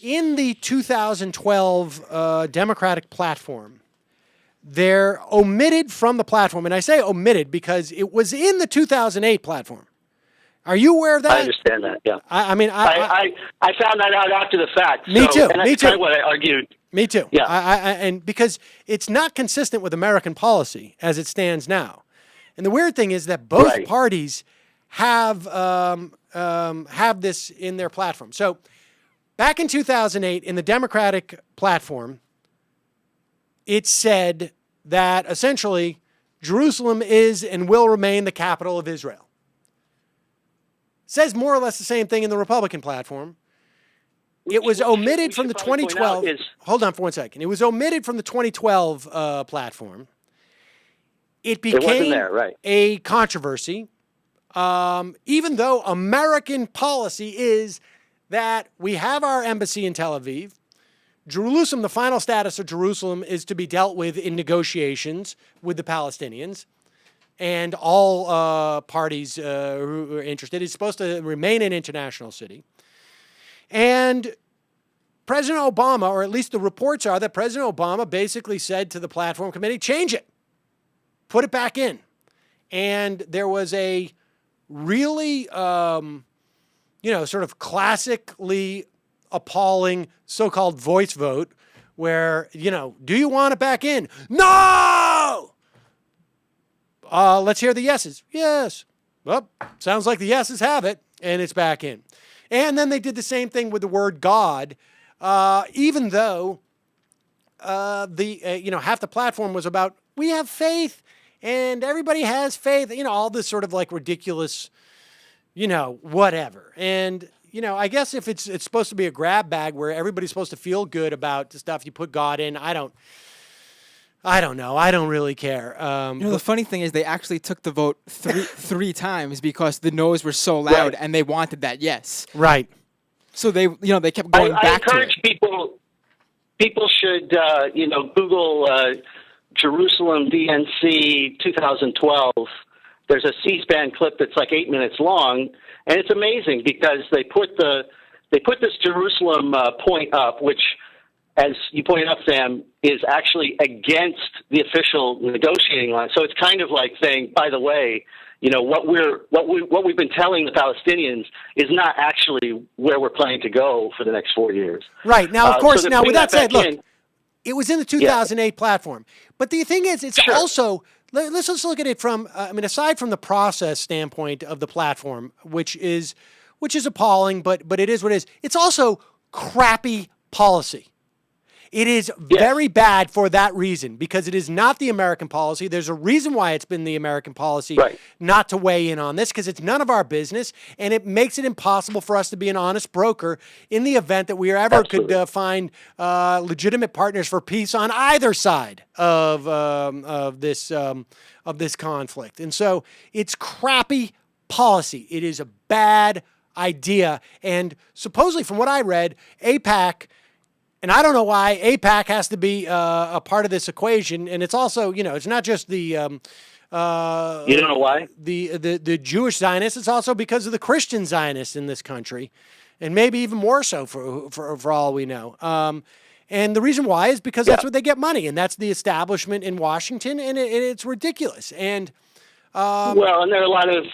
in the 2012 Democratic platform, they're omitted from the platform. And I say omitted because it was in the 2008 platform. Are you aware of that? I understand that, yeah. I mean, I found that out after the fact. Me too. And that's kind of what I argued. Me too. Yeah. And because it's not consistent with American policy as it stands now. And the weird thing is that both parties have this in their platform. So back in 2008, in the Democratic platform, it said that essentially Jerusalem is and will remain the capital of Israel. Says more or less the same thing in the Republican platform. It was omitted from the 2012. Hold on for 1 second. It was omitted from the 2012 platform. It became a controversy, even though American policy is that we have our embassy in Tel Aviv. Jerusalem, the final status of Jerusalem is to be dealt with in negotiations with the Palestinians. And all parties who are interested. It's supposed to remain an international city. And President Obama, or at least the reports are that President Obama basically said to the platform committee, change it. Put it back in. And there was a really, sort of classically appalling so-called voice vote where, do you want it back in? No! Let's hear the yeses. Yes. Well, sounds like the yeses have it, and it's back in. And then they did the same thing with the word God, even though half the platform was about we have faith and everybody has faith. All this sort of like ridiculous, whatever. And I guess if it's supposed to be a grab bag where everybody's supposed to feel good about the stuff you put God in, I don't know. I don't really care. The funny thing is they actually took the vote three times because the no's were so loud and they wanted that yes. Right. So they kept going back to it. I encourage people should, Google Jerusalem DNC 2012. There's a C-SPAN clip that's like 8 minutes long, and it's amazing because they put this Jerusalem point up, which, as you pointed out, Sam, is actually against the official negotiating line. So it's kind of like saying, by the way, what we've been telling the Palestinians is not actually where we're planning to go for the next 4 years. Right. Now, of course, now with that said, look, it was in the 2008 platform. But the thing is, it's also, let's just look at it from, aside from the process standpoint of the platform, which is appalling, but it is what it is. It's also crappy policy. It is very bad for that reason, because it is not the American policy. There's a reason why it's been the American policy not to weigh in on this, because it's none of our business, and it makes it impossible for us to be an honest broker in the event that we ever could find legitimate partners for peace on either side of this conflict. And so it's crappy policy. It is a bad idea. And supposedly, from what I read, AIPAC, and I don't know why AIPAC has to be a part of this equation. And it's also, it's not just the you don't know why? The Jewish Zionists. It's also because of the Christian Zionists in this country, and maybe even more so for all we know. And the reason why is because that's what they get money, and that's the establishment in Washington, and it's ridiculous. And and there are a lot of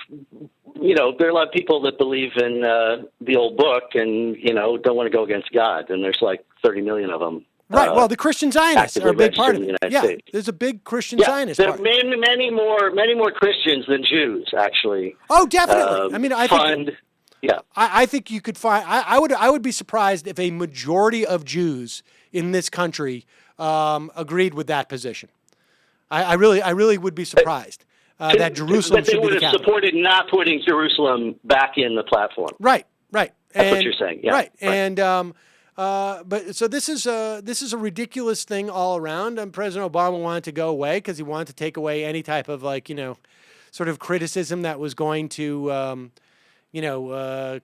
people that believe in the old book and, don't want to go against God. And there's like 30 million of them. Right. Well, the Christian Zionists are a big part of it. States. There's a big Christian Zionist there part. There are many more Christians than Jews, actually. Oh, definitely. I think you could find. I would be surprised if a majority of Jews in this country agreed with that position. I really would be surprised. That Jerusalem should be the capital. But they would have supported not putting Jerusalem back in the platform. Right. That's what you're saying. Yeah. Right. And but so this is a ridiculous thing all around. And President Obama wanted to go away because he wanted to take away any type of sort of criticism that was going to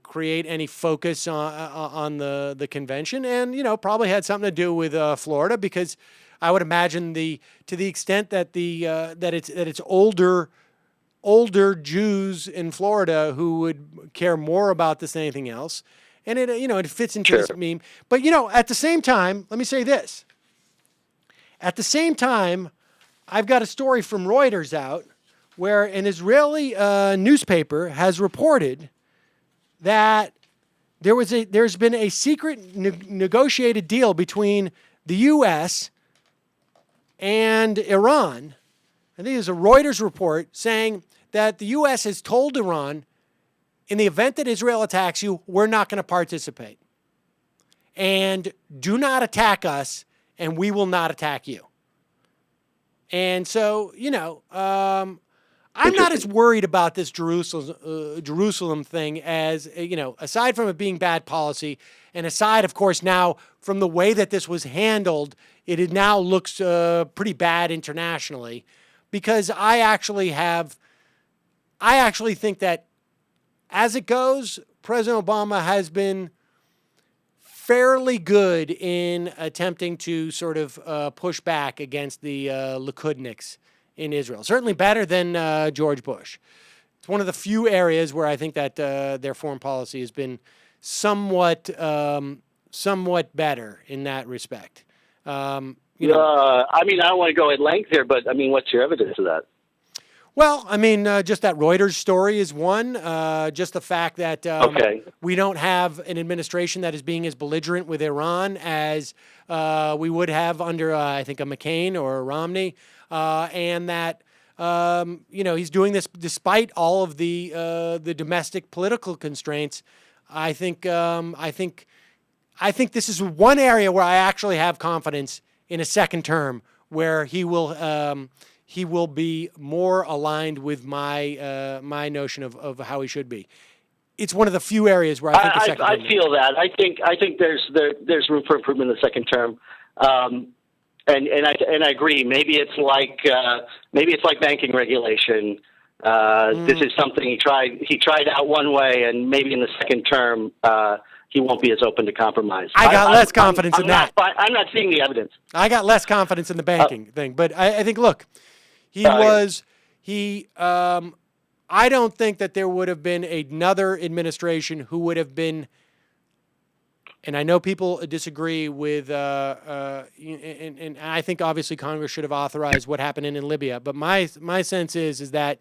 create any focus on the convention, and probably had something to do with Florida, because I would imagine to the extent that that it's older Jews in Florida who would care more about this than anything else, And it fits into this meme. But, at the same time, let me say this. At the same time, I've got a story from Reuters out where an Israeli newspaper has reported that there's been a secret negotiated deal between the U.S. and Iran. I think there's a Reuters report saying that the U.S. has told Iran, in the event that Israel attacks you, we're not going to participate. And do not attack us, and we will not attack you. And so, I'm not as worried about this Jerusalem thing as, aside from it being bad policy, and aside, of course, now from the way that this was handled, it now looks pretty bad internationally, because I actually think that as it goes, President Obama has been fairly good in attempting to sort of push back against the Likudniks in Israel. Certainly better than George Bush. It's one of the few areas where I think that their foreign policy has been somewhat better in that respect. I don't want to go at length here, but what's your evidence of that? Well, just that Reuters story is one. Just the fact that we don't have an administration that is being as belligerent with Iran as we would have under, I think, a McCain or a Romney, and that he's doing this despite all of the domestic political constraints. I think this is one area where I actually have confidence in a second term, where he will be more aligned with my my notion of how he should be. It's one of the few areas where I think I feel that. I think there's room for improvement in the second term, and I agree. Maybe it's like banking regulation. This is something he tried out one way, and maybe in the second term he won't be as open to compromise. I got less confidence in that. I'm not seeing the evidence. I got less confidence in the banking thing, but I think, look, I don't think that there would have been another administration who would have been, and I know people disagree with, and I think obviously Congress should have authorized what happened in Libya, but my sense is that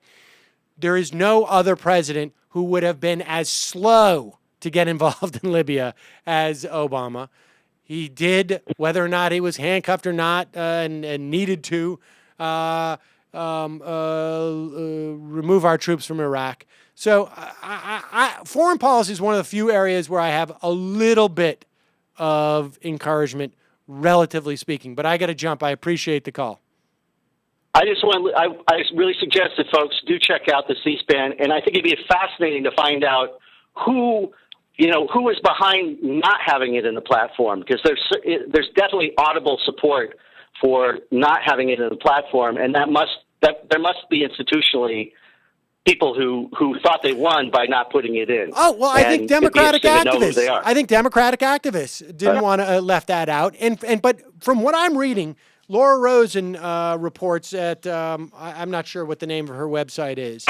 there is no other president who would have been as slow to get involved in Libya as Obama. He did, whether or not he was handcuffed or not, and needed to remove our troops from Iraq. So foreign policy is one of the few areas where I have a little bit of encouragement, relatively speaking. But I got to jump. I appreciate the call. I really suggest that folks do check out the C-SPAN, and I think it'd be fascinating to find out who is behind not having it in the platform, because there's definitely audible support for not having it in the platform, and there must be institutionally people who thought they won by not putting it in. Oh, well, I think Democratic activists didn't want to left that out, but from what I'm reading, Laura Rosen reports at I'm not sure what the name of her website is,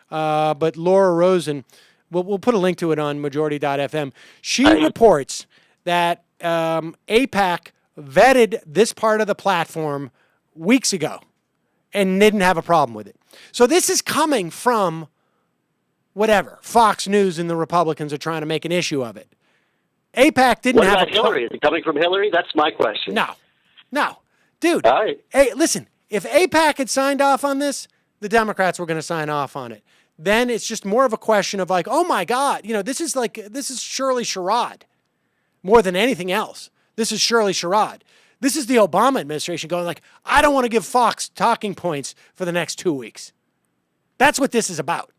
but Laura Rosen. We'll put a link to it on majority.fm. She reports that AIPAC vetted this part of the platform weeks ago and didn't have a problem with it. So this is coming from whatever. Fox News and the Republicans are trying to make an issue of it. AIPAC didn't have a problem. Hillary? Is it coming from Hillary? That's my question. No. Dude, hey, listen, if AIPAC had signed off on this, the Democrats were going to sign off on it. Then it's just more of a question of like, oh my God, this is Shirley Sherrod more than anything else. This is Shirley Sherrod. This is the Obama administration going like, I don't want to give Fox talking points for the next 2 weeks. That's what this is about.